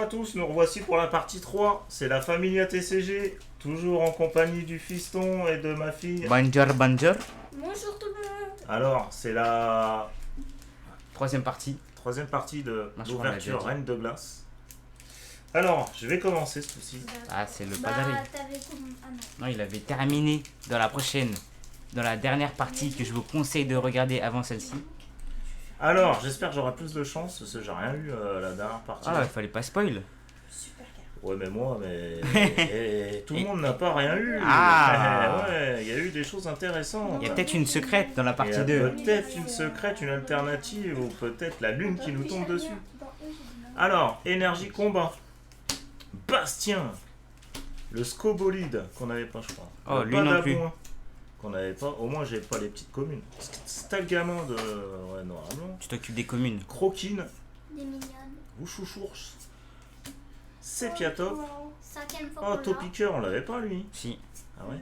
à tous, nous revoici pour la partie 3. C'est la Familia TCG, toujours en compagnie du fiston et de ma fille. Bonjour, bonjour. Bonjour tout le monde. Alors, c'est la Troisième partie. troisième partie de Non, je crois qu'on l'a déjà l'ouverture dit. Reine de glace. Alors, je vais commencer ce coup-ci. Ah, c'est le Bah, padari. t'avais comment... Ah non. Non, il avait terminé dans la prochaine. Dans la dernière partie que je vous conseille de regarder avant celle-ci. Alors, j'espère que j'aurai plus de chance, parce que j'ai rien eu la dernière partie. Ah, il fallait pas spoil. Super car. Ouais, mais moi, et tout le monde n'a pas rien eu. Ah. Ouais, il y a eu des choses intéressantes. Il y a peut-être une secrète dans la Il y partie a 2. peut-être une secrète, une alternative, ou peut-être la lune qui nous tombe dessus. Dans eux, j'ai dit non. Alors, énergie combat. Bastien. Le Scobolide, qu'on n'avait pas, je crois. Oh, Le lui non plus. Badabouin, qu'on n'avait pas. Au moins, j'ai pas les petites communes. Stalgamin de. Ouais, noir et blanc. Tu t'occupes des communes. Croquine. Des mignonnes. Wouchouchours. Sepiatop. Cinquième fois Oh, qu'on l'a. Topiqueur, on l'avait pas lui. Si. Ah ouais.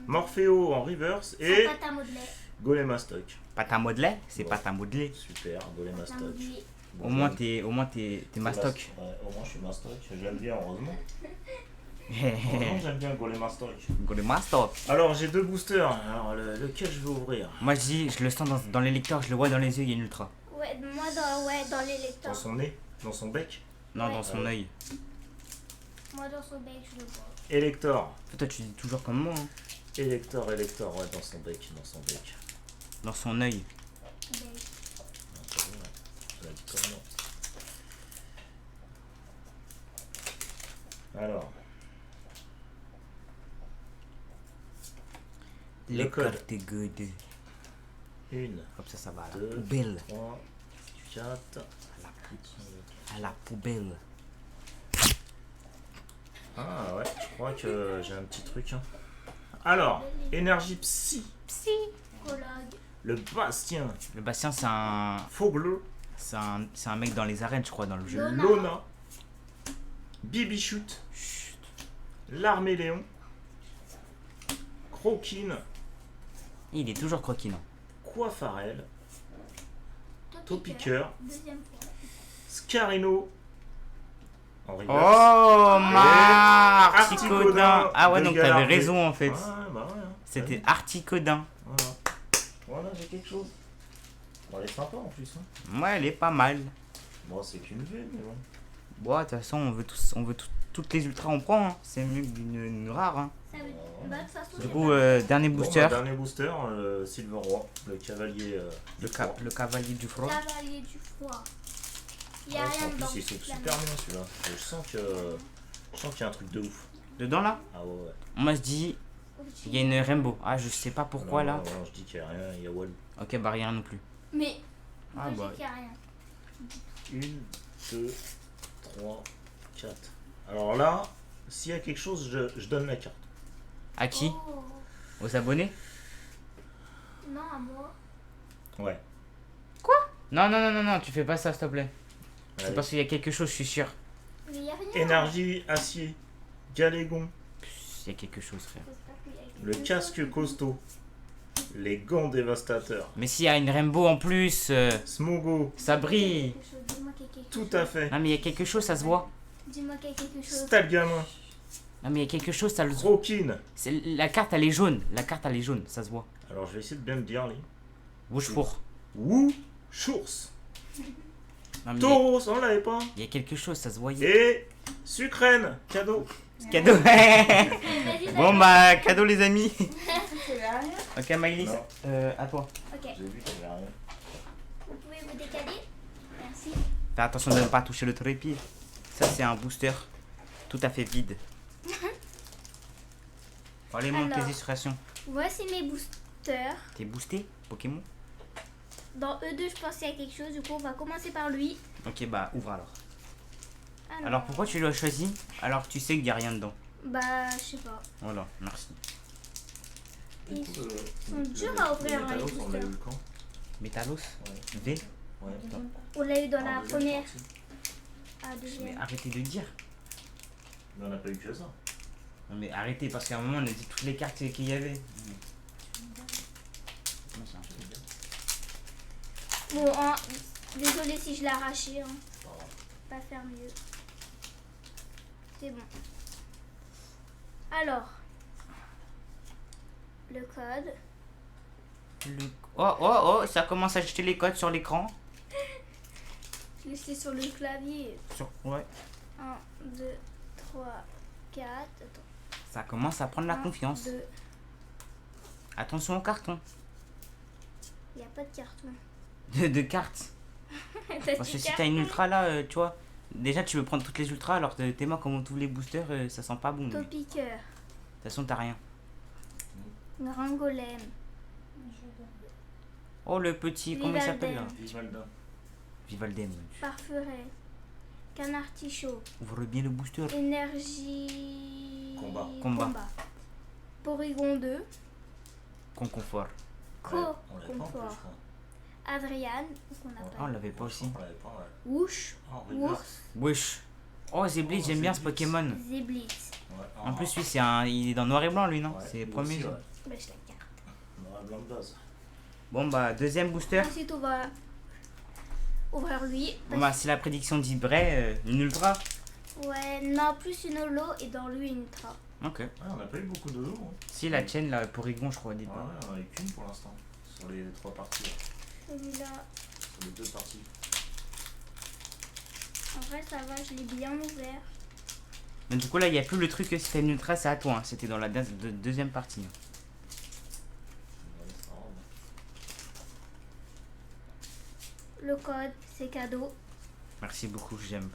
Morpheo en reverse. Et Pâte à modeler. Golemastoc. Pâte à modeler, c'est Bon. pâte à modeler. Super, Pâte à Golemastoc. modeler. Bon, Au moins t'es mastoc. Ouais, au moins je suis mastoc. J'aime bien, heureusement. Heureusement, j'aime bien Golemastoc. Go mastoc. Alors, j'ai deux boosters. Alors, lequel je vais ouvrir? Moi je dis, je le sens dans les lecteurs, je le vois dans les yeux, il y a une ultra. Ouais, moi dans les Dans lecteurs. son nez? Dans son bec? Non, Ouais. dans son œil. Moi dans son bec, je le vois. Elector. Toi tu dis toujours comme moi, hein. Elector, ouais, dans son bec, dans son bec. Dans son œil. Bec. Non, c'est vrai, je l'ai dit comme moi. Alors, Le Les code. cartes good. une, Comme ça va à la Deux. poubelle. 3, 4. À la poubelle. Ah ouais, je crois que j'ai un petit truc. Hein. Alors, énergie psy. Psychologue. Le Bastien. Le Bastien Fogler. c'est un mec dans les arènes je crois dans le jeu. Lona. Lona. Bibichute. Chut. L'armée Léon. Croquine. Il est toujours croquinant. Coiffarel. Topiqueur. Topiqueur. Deuxième fois. Scarino. En reverse. Oh Articodin Articodin. Ah ouais de donc t'avais Galardé. raison en fait. Ouais, bah ouais. Hein. C'était Articodin. Voilà. Voilà, j'ai quelque chose. Bon, elle est sympa en plus. Hein. Ouais elle est pas mal. Bon, c'est qu'une vue, mais bon. Bon de toute façon toutes les ultras on prend. Hein. C'est mieux qu'une rare. Hein. Ça veut dire. Bah, de toute façon, Du j'ai coup pas- dernier Bon, booster. bah, dernier booster, Silver Roi, le cavalier. Le, du froid. le cavalier du froid. Cavalier du froid. Il y a Ouais, rien en dedans. plus, il s'occupe super bien celui-là. Je sens qu'il y a un truc de ouf. Dedans là Ah ouais, ouais. moi je dis il y a une rainbow. Ah je sais pas pourquoi Non, là. non, non, je dis qu'il n'y a rien, il y a Wall. Ok bah rien non plus. Mais. Ah, moi, bah. j'ai qu'il y a rien. 1, 2, 3, 4. Alors là, s'il y a quelque chose, je donne la carte. À qui? Oh. Aux abonnés? Non, à moi. Ouais. Non, tu fais pas ça s'il te plaît. C'est Allez. parce qu'il y a quelque chose, je suis sûr. Mais il y a rien. Énergie, acier, galégon, Il y a quelque chose frère. J'espère qu'il y a quelque le chose. casque costaud, les gants dévastateurs, Mais s'il y a une rainbow en plus, Smogo, ça brille. Quelque chose. Dis-moi qu'il y a quelque tout chose. à fait. Non mais il y a quelque chose, ça se voit. Dis-moi qu'il y a quelque chose. Stalgamin, Non mais il y a quelque chose, ça le voit. Croquine. La carte elle est jaune. La carte elle est jaune, ça se voit. Alors je vais essayer de bien le dire, les. Bouche four. Wou, Chours, Non mais Tauros, on l'avait pas. il y a quelque chose, ça se voyait. Et Sucrène, cadeau. Cadeau. Vas-y, Bon bah cadeau les amis. C'est rien. Ok Maïlis, Non. à toi. Ok. J'ai vu qu'il y avait rien. Vous pouvez vous décaler. Merci. Fais attention de ne pas toucher le trépied. Ça c'est un booster tout à fait vide. Allez montre tes Alors. illustrations. Voici mes boosters. T'es boosté Pokémon? Dans E2, je pense qu'il y a quelque chose. Du coup, on va commencer par lui. Ok bah ouvre alors. Alors pourquoi tu l'as choisi alors que tu sais qu'il n'y a rien dedans? Bah, je sais pas. Voilà, merci. Ils sont durs à ouvrir, hein, les Métalos, on l'a boosters. eu quand? Métalos Ouais. V. Ouais. On l'a eu dans En la deuxième première. partie. Ah, Mais deuxième. arrêtez de dire. Mais on n'a pas eu que ça. Non mais arrêtez parce qu'à un moment on a dit toutes les cartes qu'il y avait. Non, c'est un truc. Bon, hein, désolé si je l'ai arraché. Hein. Pas faire mieux. C'est bon. Alors, le code. Oh, ça commence à jeter les codes sur l'écran. Laissez sur le clavier. Ouais. 1, 2, 3, 4. Attends. Ça commence à prendre la 1, confiance. 2. Attention au carton. Il n'y a pas de carton. De cartes. T'as Parce dit que si carton? t'as une ultra là, tu vois. Déjà, tu veux prendre toutes les ultras alors que tes mains, comme on tous les boosters, ça sent pas bon. De toute Topiqueur. façon, t'as rien. Grand golem. Oh, le petit, comment il s'appelle là? Vivaldin. Vivaldem. Parferet. Canard tichot. Ouvre bien le booster. Énergie. Combat. Porygon 2. Confort. On l'a pas en plus, je Confort. crois. Adriane. qu'on a Ah, pas on eu. l'avait pas aussi. On l'avait pas, ouais. Wouche. Oh, reverse. Ours. Wesh. Oh, Zeblit, Oh, j'aime bien ce Zeblit. Pokémon. Zéblitz. Ouais. En plus, lui, il est dans noir et blanc, lui, non? Ouais, C'est le lui premier. aussi, jeu. ouais. Bah, je la carte. Noir et blanc de base. Bon, bah, deuxième booster. Ensuite, on va ouvrir lui. Bon, bah, si la prédiction dit vrai, une ultra. Ouais, non, plus une holo et dans lui une ultra. Ok. Ouais, on n'a pas eu beaucoup de dos. Hein. Si, la tienne, là, Porygon, je crois, au début. Ouais, on en a eu qu'une pour l'instant. Sur les 3 parties. Celui-là, Sur les 2 parties. en vrai, ça va, je l'ai bien ouvert. Mais du coup, là, il n'y a plus le truc que si t'as une ultra, c'est à toi. Hein. C'était dans la deuxième partie. Hein. Ouais, ça rend. Le code, c'est cadeau. Merci beaucoup, j'aime.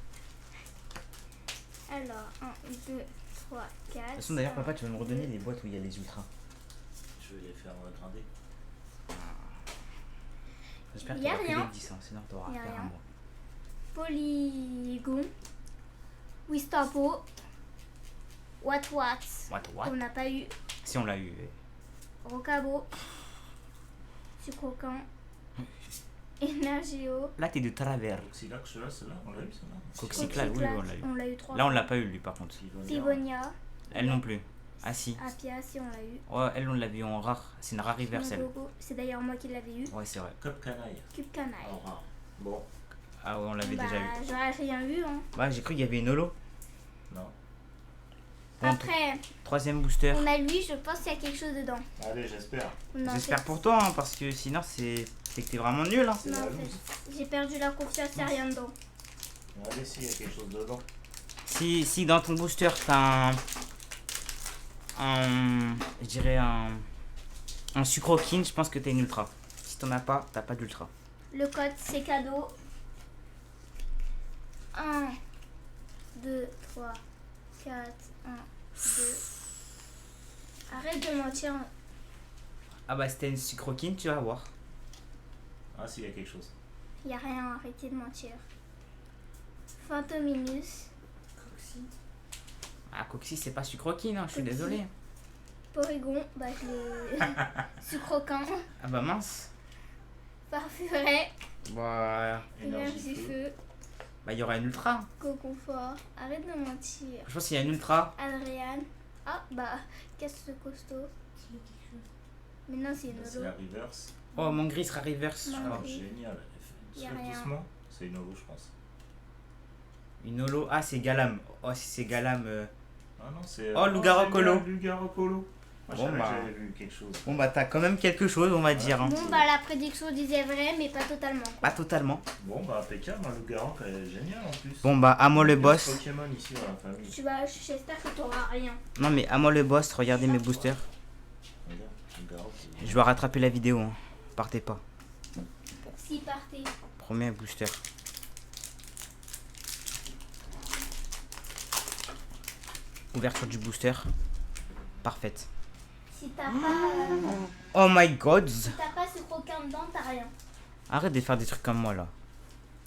Alors, 1, 2, 3, 4. De toute façon, d'ailleurs, papa, tu vas me redonner les boîtes où il y a les ultras. Je vais les faire grinder. J'espère Y qu'il y a aura que rien. des 10, hein, sinon t'auras Y a affaire à rien. moi. Polygon. Wistapo. What. What? On n'a pas eu. Si on l'a eu. Rocabo. Sucrocan. Energio. Là, t'es de travers. Coxilac, ceux-là, on l'a eu, celle-là. Coxiclac, oui, on l'a eu. On l'a eu 3 Là, on l'a pas eu, lui, par contre. Pivonia. Elle non plus. Ah, si. Apia, si on l'a eu. Ouais, elle, on l'a vu en rare. C'est une rare reverselle. Mogogo, c'est d'ailleurs moi qui l'avais eu. Ouais, c'est vrai. Cop canaille. Cube canaille. En rare. Bon, Ah, ouais, on l'avait déjà eu. J'aurais rien vu. Hein. Ouais, j'ai cru qu'il y avait une holo. non. Bon, Après, troisième booster. on a lui, je pense qu'il y a quelque chose dedans. Allez, j'espère. Non, J'espère c'est- pour toi, hein, parce que sinon, c'est que t'es vraiment nul. Hein. C'est Non, la en loose. fait, j'ai perdu la confiance, il n'y a rien dedans. Allez, si, il y a quelque chose dedans. Si dans ton booster, t'as je dirais un sucrokin, je pense que t'as une ultra. Si t'en as pas, t'as pas d'ultra. Le code, c'est cadeau. 1, 2, 3, 4, 1, 2. Arrête de mentir. Ah bah, si t'as une sucrokin, tu vas voir. Ah, si, il y a quelque chose. Il n'y a rien, arrêtez de mentir. Fantominus. Ah, Coxy, c'est pas sucrokin, hein, je suis Coxy. désolé. Porygon, bah je l'ai. Sucrocan. Ah bah mince. Parfuret. Bah, Énergie feu. bah il y aura une ultra. Coconfort. Arrête de mentir. Je pense qu'il y a une ultra. Adriane. Ah, bah, qu'est-ce que costaud. Mais non, c'est une C'est holo. la reverse. Oh, mon gris sera reverse. Non. je crois. Oh, génial. Y a Seul rien. doucement. C'est une holo, je pense. Une holo. Ah, c'est Galam. Oh, si c'est Galam. Ah non, c'est. Oh, Loup-garou colo. Loup-garou colo. Moi, je Bon, savais bah. que j'avais vu quelque chose. Bon, bah, t'as quand même quelque chose, on va dire. Hein. Bon, bah, la prédiction disait vrai, mais pas totalement. Pas totalement. Bon, bah, impeccable. Un loup-garou, génial en plus. Bon, bah, à moi le Il y a boss. ce Pokémon ici dans la famille. J'espère que t'auras rien. Non, mais à moi le boss, regardez mes boosters. Regarde, loup-garou. Je dois rattraper la vidéo. Hein. Partez pas. Si partez. Premier booster. Ouverture du booster. Parfaite. Si t'as pas. Oh my god. Si t'as pas ce croquin dedans, t'as rien. Arrête de faire des trucs comme moi là.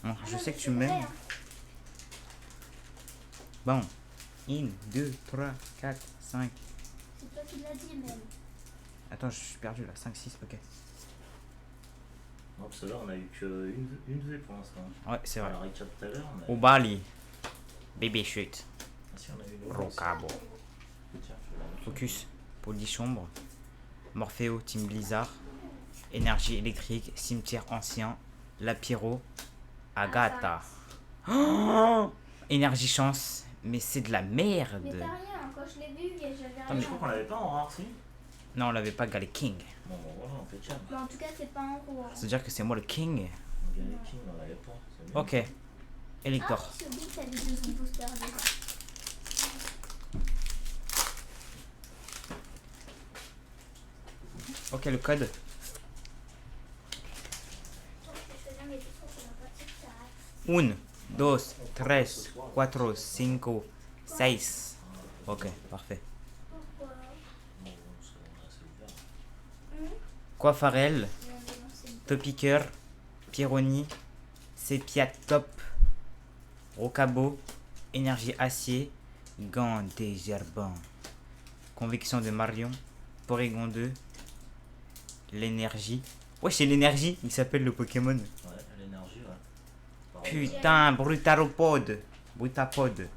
Bon, Ah je non, sais mais que tu c'est vrai, m'aimes. hein. Bon. 1, 2, 3, 4, 5. C'est toi qui l'as dit, même. Attends, je suis perdu là. 5, 6, ok. Non, parce que là, on a eu qu'une V pour l'instant. Ouais, c'est vrai. On a récap tout à l'heure. on a- Obali. Baby chute. Ah, si, on a eu une holo aussi. Rocabo. Tiens, je vais la- Focus. Polychombre. Morpheo, Team Blizzard. Énergie électrique. Cimetière ancien. Lapiro. Agatha. Oh Énergie chance. Mais c'est de la merde. Mais t'as rien, quand je l'ai vu, j'avais Ah, mais je rien. crois qu'on l'avait pas en rare, si. Non, on l'avait pas, Gale King. Bon, bah voilà, on fait tiens. Mais en tout cas, c'est pas en roi. C'est-à-dire que c'est moi le King. On gagne King, on l'avait pas. C'est mieux. Ok. Elector. Ah, j'ai oublié que t'avais 2 boosters déjà. Ok, le code. Donc, je vais choisir mes boosters pour la partie ça. 1, 2, 3, 4, 5, 6. Ok, parfait. Pourquoi Bon, parce qu'on a assez ouvert. Coiffarel, Mais on va lancer une Topiqueur, Pironi, Sepia Top, Rocabo, Énergie Acier, Gant des Gerbans, Conviction de Marion, Porygon 2, l'énergie. Ouais, c'est l'énergie, il s'appelle le Pokémon. Ouais, l'énergie, ouais. Pareil. Putain, Brutaropode. Brutapode.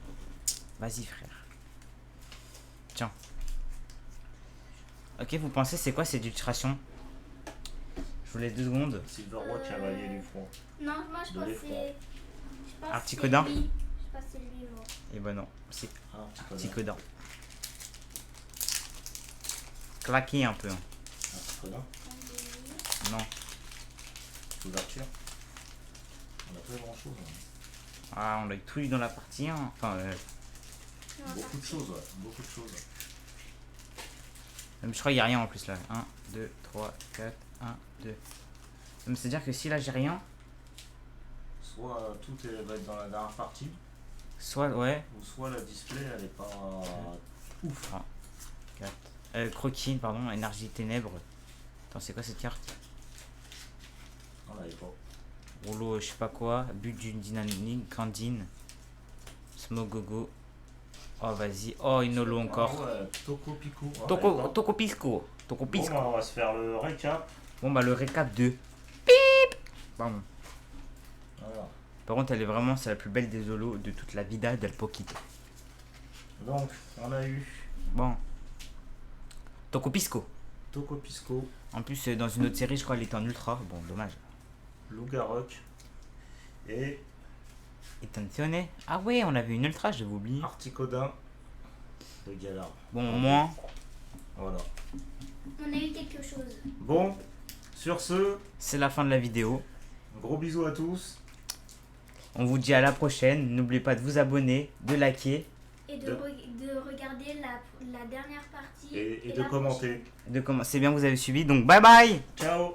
Vas-y, frère. Tiens. Ok, vous pensez c'est quoi cette illustration? Je vous laisse 2 secondes. Silverwatch, Chevalier du Front. Non, moi je De pense que l'effroi. c'est. Je pense que Articodin. c'est lui. Je pense que c'est lui, genre. Et bah non, c'est Ah, petit peu. petit codin. Claqué un peu. Hein. Un petit peu d'un. Non. Ouverture. On a pas grand chose. Ah, on a eu tout eu dans la partie 1. Enfin, Non, Beaucoup de choses, ouais. Beaucoup de choses. même je crois qu'il n'y a rien en plus là. 1, 2, 3, 4, 1, 2. Donc c'est-à-dire que si là j'ai rien, Soit tout va être dans la dernière partie, soit ouais. ou soit la display elle est pas ouf. 4. Croquis, pardon, énergie ténèbres. Attends, c'est quoi cette carte? On l'avait pas. Rouleau, je sais pas quoi. But d'une dynamique, Candine. Smogogo. Oh, vas-y. Oh, une holo encore. Ah ouais, Toco Pico. Ouais, Toco, d'accord. Toco Pisco. Toco Bon, Pisco. bah, on va se faire le récap. Bon, bah, le récap de. Pip. Pardon. Voilà. Par contre, elle est vraiment, c'est la plus belle des holos de toute la vida del Poquito. Donc, on a eu Bon. Toco Pisco. Toco Pisco, En plus, dans une autre série, je crois, elle était en ultra. Bon, dommage. Lougarok et Attenzione. Ah ouais, on avait une ultra, j'avais oublié. Articodin de Galar. Bon, au moins. Voilà. On a eu quelque chose. Bon, sur ce, C'est la fin de la vidéo. gros bisous à tous. On vous dit à la prochaine. N'oubliez pas de vous abonner, de liker, Et de regarder la dernière partie. Et la de commenter. de comment c'est bien que vous avez suivi. Donc bye bye. Ciao.